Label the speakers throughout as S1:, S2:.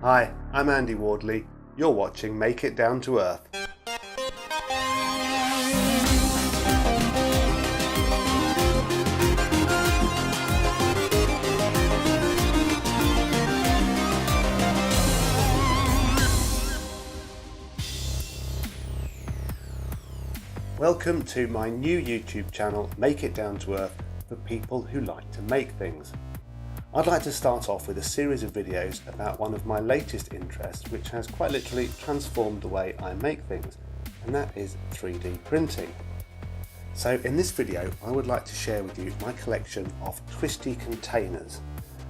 S1: Hi, I'm Andy Wardley. You're watching Make It Down to Earth. Welcome to my new YouTube channel, Make It Down to Earth, for people who like to make things. I'd like to start off with a series of videos about one of my latest interests, which has quite literally transformed the way I make things, and that is 3D printing. So in this video I would like to share with you my collection of Twisty containers.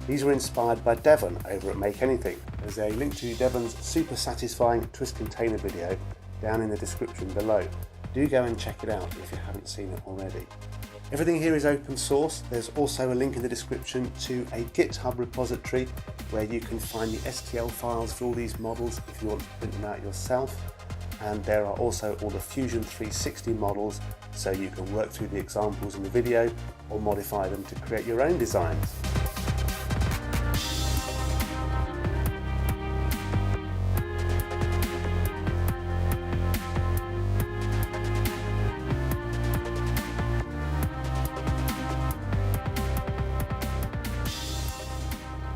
S1: These were inspired by Devon over at Make Anything. There's a link to Devon's super satisfying twist container video down in the description below. Do go and check it out if you haven't seen it already. Everything here is open source. There's also a link in the description to a GitHub repository where you can find the STL files for all these models if you want to print them out yourself. And there are also all the Fusion 360 models, so you can work through the examples in the video or modify them to create your own designs.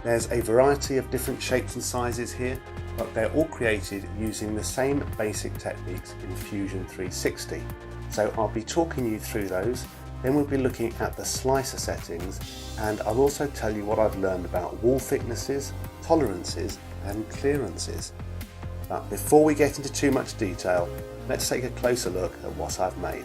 S1: There's a variety of different shapes and sizes here, but they're all created using the same basic techniques in Fusion 360. So I'll be talking you through those, then we'll be looking at the slicer settings, and I'll also tell you what I've learned about wall thicknesses, tolerances and clearances. But before we get into too much detail, let's take a closer look at what I've made.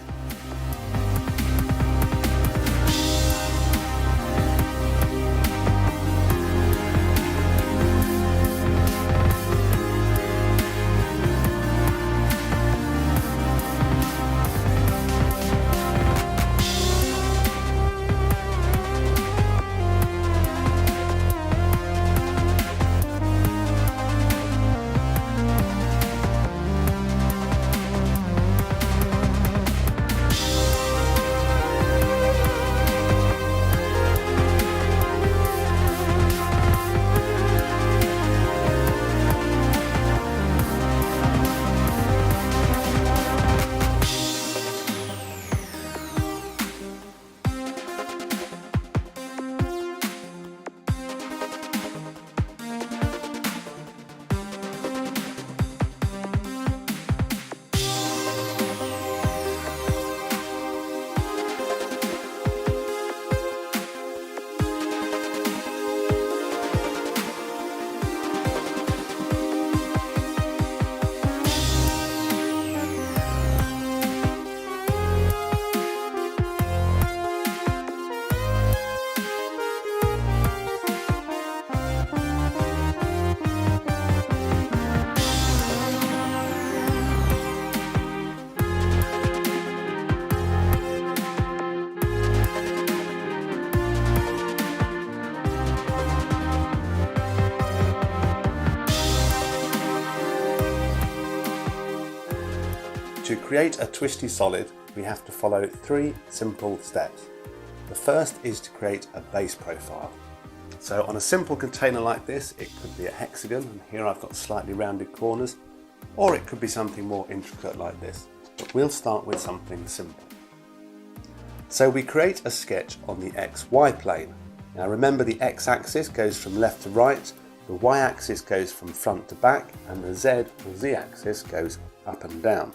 S1: To create a twisty solid, we have to follow 3 simple steps. The first is to create a base profile. So on a simple container like this, it could be a hexagon, and here I've got slightly rounded corners, or it could be something more intricate like this. But we'll start with something simple. So we create a sketch on the XY plane. Now remember, the x-axis goes from left to right, the y-axis goes from front to back, and the z or z-axis goes up and down.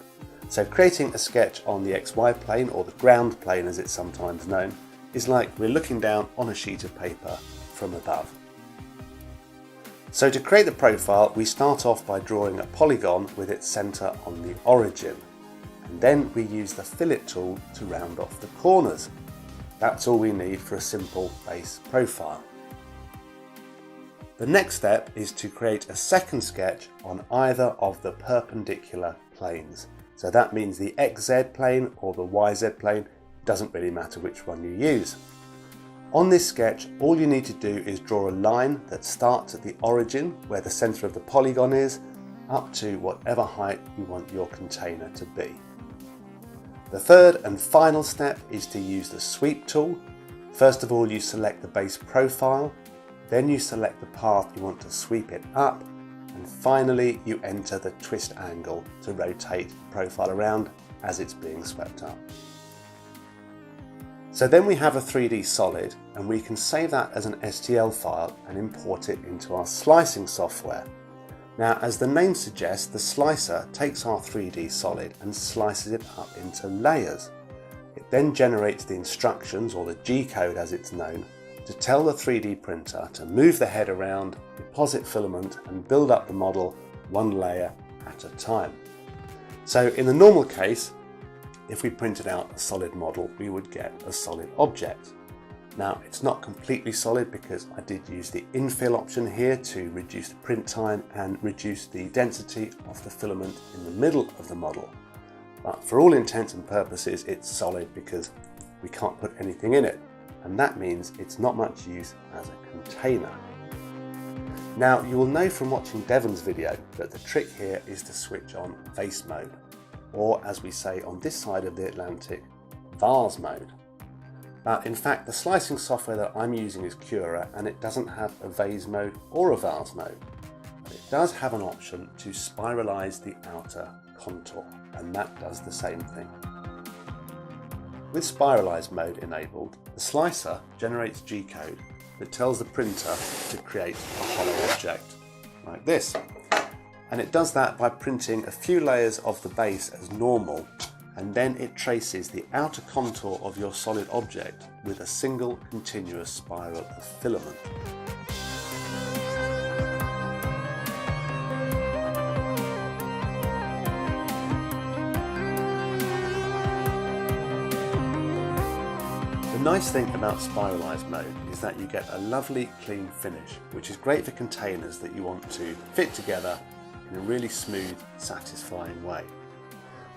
S1: So creating a sketch on the XY plane, or the ground plane as it's sometimes known, is like we're looking down on a sheet of paper from above. So to create the profile, we start off by drawing a polygon with its centre on the origin, and then we use the fillet tool to round off the corners. That's all we need for a simple base profile. The next step is to create a second sketch on either of the perpendicular planes. So that means the XZ plane or the YZ plane, doesn't really matter which one you use. On this sketch, all you need to do is draw a line that starts at the origin, where the centre of the polygon is, up to whatever height you want your container to be. The third and final step is to use the sweep tool. First of all, you select the base profile, then you select the path you want to sweep it up, And finally, you enter the twist angle to rotate the profile around as it's being swept up. So then we have a 3D solid, and we can save that as an STL file and import it into our slicing software. Now, as the name suggests, the slicer takes our 3D solid and slices it up into layers. It then generates the instructions, or the G-code as it's known, to tell the 3D printer to move the head around, deposit filament and build up the model one layer at a time. So in the normal case, if we printed out a solid model, we would get a solid object. Now, it's not completely solid because I did use the infill option here to reduce the print time and reduce the density of the filament in the middle of the model. But for all intents and purposes, it's solid because we can't put anything in it. And that means it's not much use as a container. Now, you will know from watching Devon's video that the trick here is to switch on vase mode, or as we say on this side of the Atlantic, vase mode. But in fact, the slicing software that I'm using is Cura, and it doesn't have a vase mode or a vase mode. But it does have an option to spiralize the outer contour, and that does the same thing. With spiralize mode enabled, the slicer generates G-code that tells the printer to create a hollow object, like this. And it does that by printing a few layers of the base as normal, and then it traces the outer contour of your solid object with a single continuous spiral of filament. The nice thing about spiralize mode is that you get a lovely clean finish, which is great for containers that you want to fit together in a really smooth, satisfying way.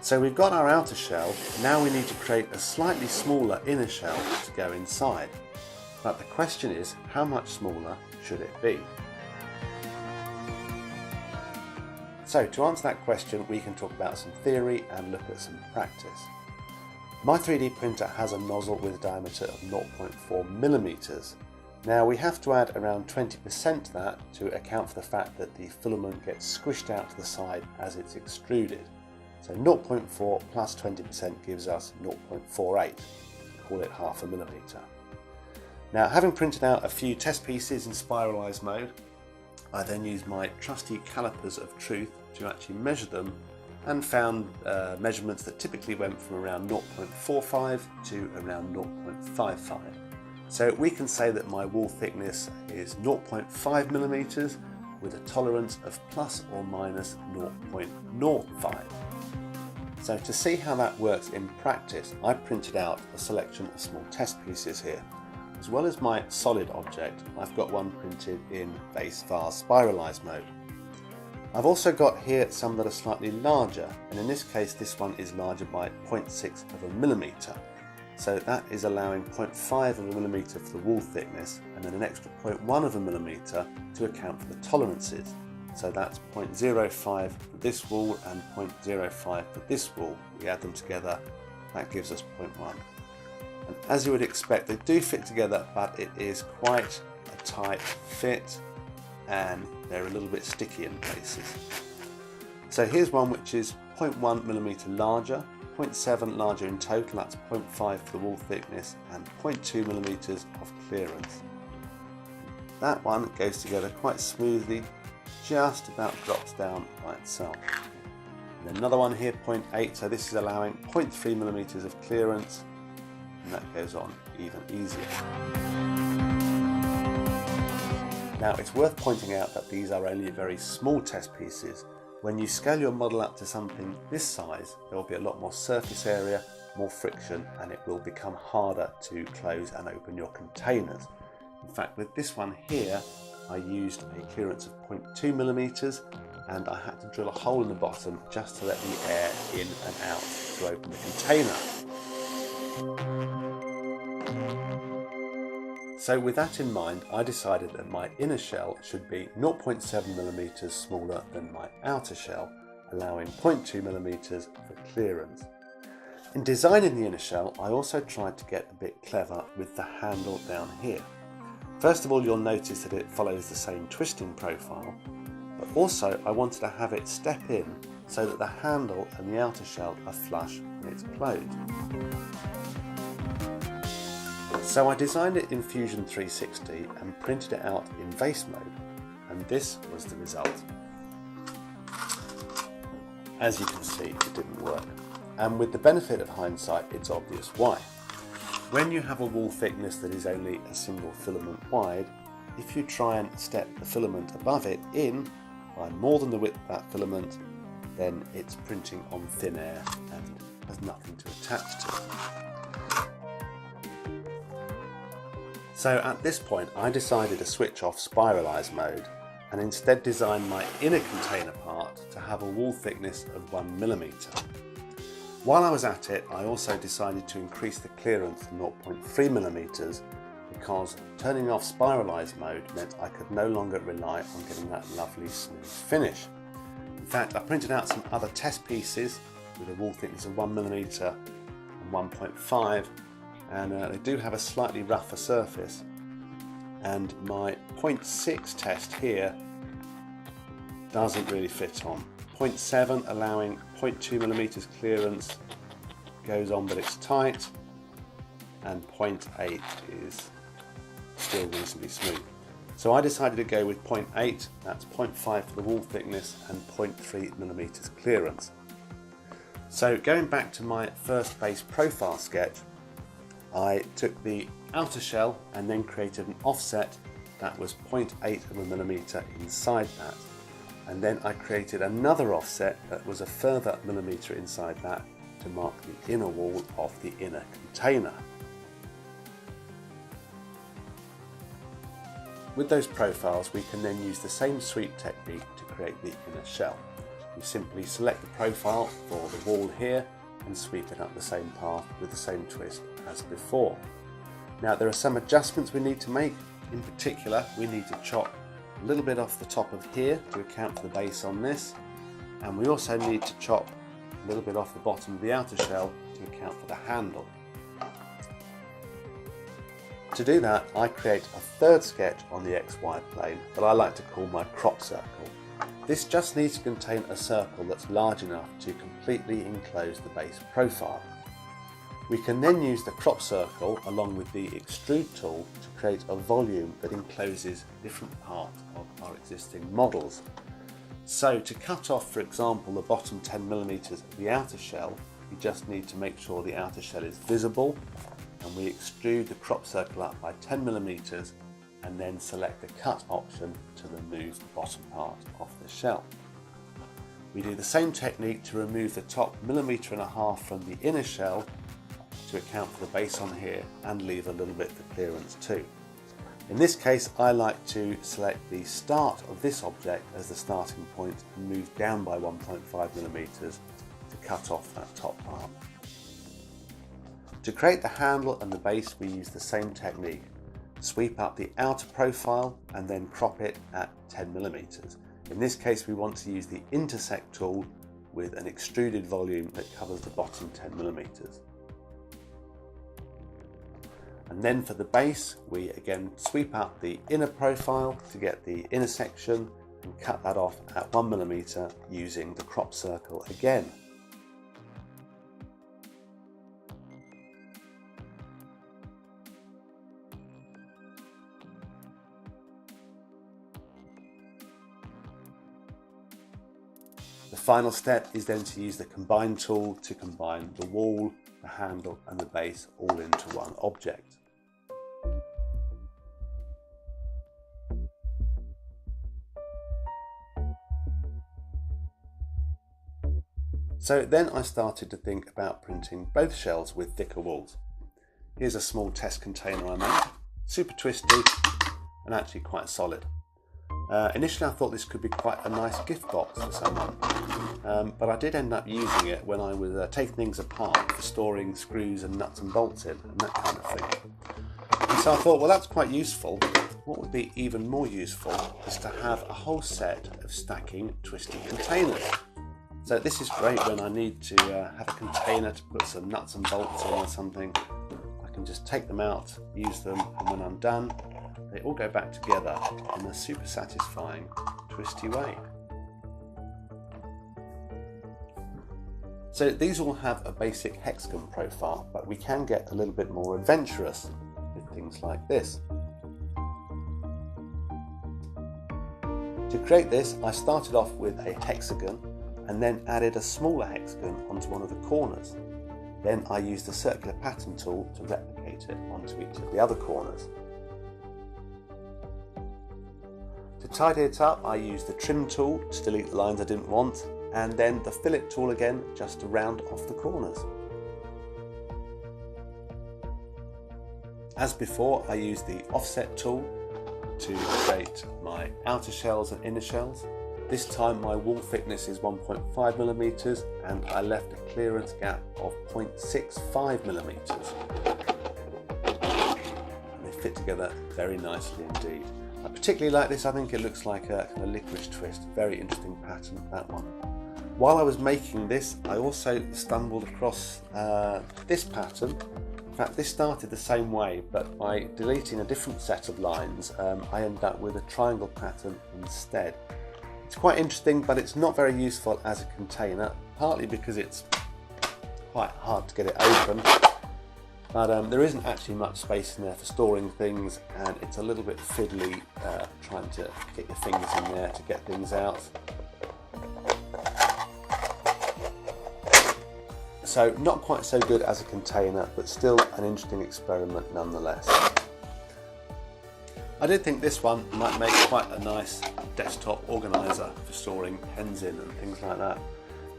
S1: So we've got our outer shell, now we need to create a slightly smaller inner shell to go inside. But the question is, how much smaller should it be? So to answer that question, we can talk about some theory and look at some practice. My 3D printer has a nozzle with a diameter of 0.4 millimeters. Now we have to add around 20% to that to account for the fact that the filament gets squished out to the side as it's extruded. So 0.4 plus 20% gives us 0.48, call it half a millimeter. Now, having printed out a few test pieces in spiralize mode, I then used my trusty calipers of truth to actually measure them and found measurements that typically went from around 0.45 to around 0.55. So we can say that my wall thickness is 0.5 millimeters with a tolerance of plus or minus 0.05. So to see how that works in practice, I printed out a selection of small test pieces here. As well as my solid object, I've got one printed in base vase spiralize mode. I've also got here some that are slightly larger, and in this case this one is larger by 0.6 of a millimeter. So that is allowing 0.5 of a millimeter for the wall thickness and then an extra 0.1 of a millimeter to account for the tolerances. So that's 0.05 for this wall and 0.05 for this wall. We add them together, that gives us 0.1. And as you would expect, they do fit together, but it is quite a tight fit and they're a little bit sticky in places. So here's one which is 0.1 millimeter larger, 0.7 larger in total, that's 0.5 for the wall thickness and 0.2 millimeters of clearance. That one goes together quite smoothly, just about drops down by itself. And another one here, 0.8, so this is allowing 0.3 millimeters of clearance, and that goes on even easier. Now it's worth pointing out that these are only very small test pieces. When you scale your model up to something this size, there will be a lot more surface area, more friction, and it will become harder to close and open your containers. In fact, with this one here, I used a clearance of 0.2 millimeters and I had to drill a hole in the bottom just to let the air in and out to open the container. So with that in mind, I decided that my inner shell should be 0.7 millimeters smaller than my outer shell, allowing 0.2 millimeters for clearance. In designing the inner shell, I also tried to get a bit clever with the handle down here. First of all, you'll notice that it follows the same twisting profile, but also I wanted to have it step in so that the handle and the outer shell are flush when it's closed. So I designed it in Fusion 360 and printed it out in vase mode, and this was the result. As you can see, it didn't work. And with the benefit of hindsight, it's obvious why. When you have a wall thickness that is only a single filament wide, if you try and step the filament above it in by more than the width of that filament, then it's printing on thin air and has nothing to attach to it. So at this point, I decided to switch off spiralize mode and instead design my inner container part to have a wall thickness of 1mm. While I was at it, I also decided to increase the clearance to 0.3mm because turning off spiralize mode meant I could no longer rely on getting that lovely smooth finish. In fact, I printed out some other test pieces with a wall thickness of 1mm and 1.5, and they do have a slightly rougher surface. And my 0.6 test here doesn't really fit on. 0.7 allowing 0.2mm clearance goes on, but it's tight, and 0.8 is still reasonably smooth. So I decided to go with 0.8, that's 0.5 for the wall thickness and 0.3mm clearance. So going back to my first base profile sketch, I took the outer shell and then created an offset that was 0.8mm inside that. And then I created another offset that was a further millimetre inside that to mark the inner wall of the inner container. With those profiles, we can then use the same sweep technique to create the inner shell. We simply select the profile for the wall here and sweep it up the same path with the same twist as before. Now there are some adjustments we need to make. In particular, we need to chop a little bit off the top of here to account for the base on this, and we also need to chop a little bit off the bottom of the outer shell to account for the handle. To do that, I create a third sketch on the XY plane that I like to call my crop circle. This just needs to contain a circle that's large enough to completely enclose the base profile. We can then use the crop circle along with the extrude tool to create a volume that encloses different parts of our existing models. So to cut off, for example, the bottom 10mm of the outer shell, we just need to make sure the outer shell is visible, and we extrude the crop circle up by 10mm and then select the cut option to remove the bottom part of the shell. We do the same technique to remove the top 1.5 mm from the inner shell to account for the base on here and leave a little bit for clearance too. In this case, I like to select the start of this object as the starting point and move down by 1.5mm to cut off that top part. To create the handle and the base, we use the same technique. Sweep up the outer profile and then crop it at 10mm. In this case, we want to use the intersect tool with an extruded volume that covers the bottom 10mm. And then for the base, we again sweep up the inner profile to get the inner section and cut that off at 1mm using the crop circle again. The final step is then to use the combine tool to combine the wall, the handle and the base all into one object. So then I started to think about printing both shells with thicker walls. Here's a small test container I made, super twisty and actually quite solid. Initially I thought this could be quite a nice gift box for someone, but I did end up using it when I was taking things apart for storing screws and nuts and bolts in and that kind of thing. And so I thought, well, that's quite useful. What would be even more useful is to have a whole set of stacking twisty containers. So this is great when I need to have a container to put some nuts and bolts in or something. I can just take them out, use them, and when I'm done, they all go back together in a super satisfying twisty way. So these all have a basic hexagon profile, but we can get a little bit more adventurous with things like this. To create this, I started off with a hexagon and then added a smaller hexagon onto one of the corners. Then I used the circular pattern tool to replicate it onto each of the other corners. To tidy it up, I used the trim tool to delete the lines I didn't want, and then the fillet tool again just to round off the corners. As before, I used the offset tool to create my outer shells and inner shells. This time my wall thickness is 1.5mm and I left a clearance gap of 0.65mm. And they fit together very nicely indeed. I particularly like this. I think it looks like a kind of licorice twist. Very interesting pattern, that one. While I was making this, I also stumbled across this pattern. In fact, this started the same way, but by deleting a different set of lines, I ended up with a triangle pattern instead. It's quite interesting, but it's not very useful as a container, partly because it's quite hard to get it open, but there isn't actually much space in there for storing things, and it's a little bit fiddly trying to get your fingers in there to get things out. So not quite so good as a container, but still an interesting experiment nonetheless. I did think this one might make quite a nice desktop organiser for storing pens in and things like that.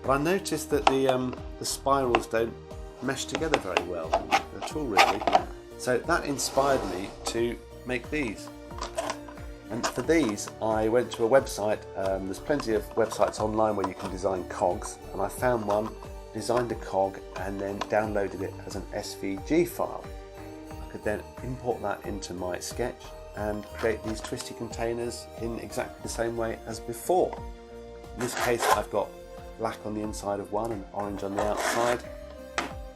S1: But I noticed that the spirals don't mesh together very well at all really. So that inspired me to make these. And for these I went to a website. There's plenty of websites online where you can design cogs, and I found one, designed a cog and then downloaded it as an SVG file. I could then import that into my sketch and create these twisty containers in exactly the same way as before. In this case I've got black on the inside of one and orange on the outside,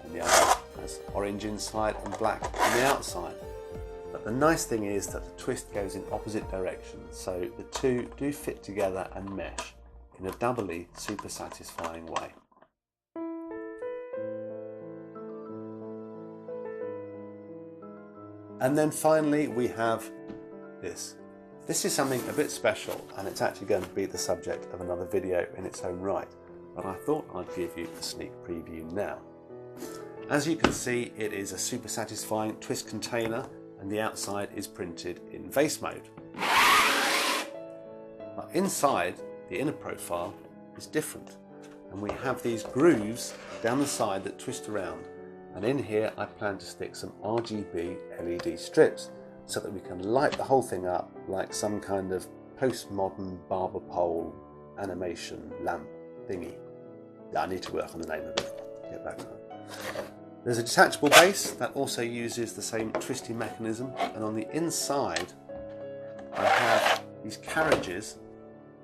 S1: and the other has orange inside and black on the outside. But the nice thing is that the twist goes in opposite directions, so the two do fit together and mesh in a doubly super satisfying way. And then finally we have this. This is something a bit special, and it's actually going to be the subject of another video in its own right, but I thought I'd give you a sneak preview now. As you can see, it is a super satisfying twist container, and the outside is printed in vase mode. But inside, the inner profile is different, and we have these grooves down the side that twist around. And in here I plan to stick some RGB LED strips so that we can light the whole thing up like some kind of postmodern barber pole animation lamp thingy. Yeah, I need to work on the name of it. Get back to that. There's a detachable base that also uses the same twisty mechanism, and on the inside I have these carriages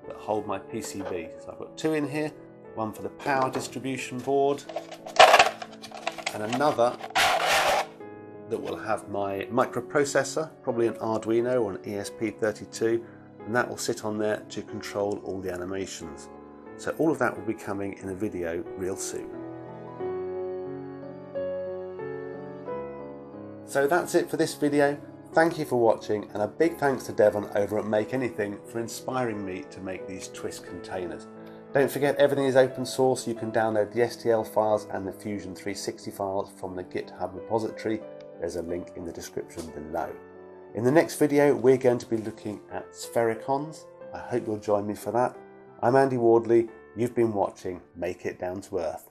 S1: that hold my PCB. So I've got two in here, one for the power distribution board, and another that will have my microprocessor, probably an Arduino or an ESP32, and that will sit on there to control all the animations. So all of that will be coming in a video real soon. So that's it for this video. Thank you for watching, and a big thanks to Devon over at Make Anything for inspiring me to make these twist containers. Don't forget, everything is open source. You can download the STL files and the Fusion 360 files from the GitHub repository. There's a link in the description below. In the next video, we're going to be looking at sphericons. I hope you'll join me for that. I'm Andy Wardley. You've been watching Make It Down to Earth.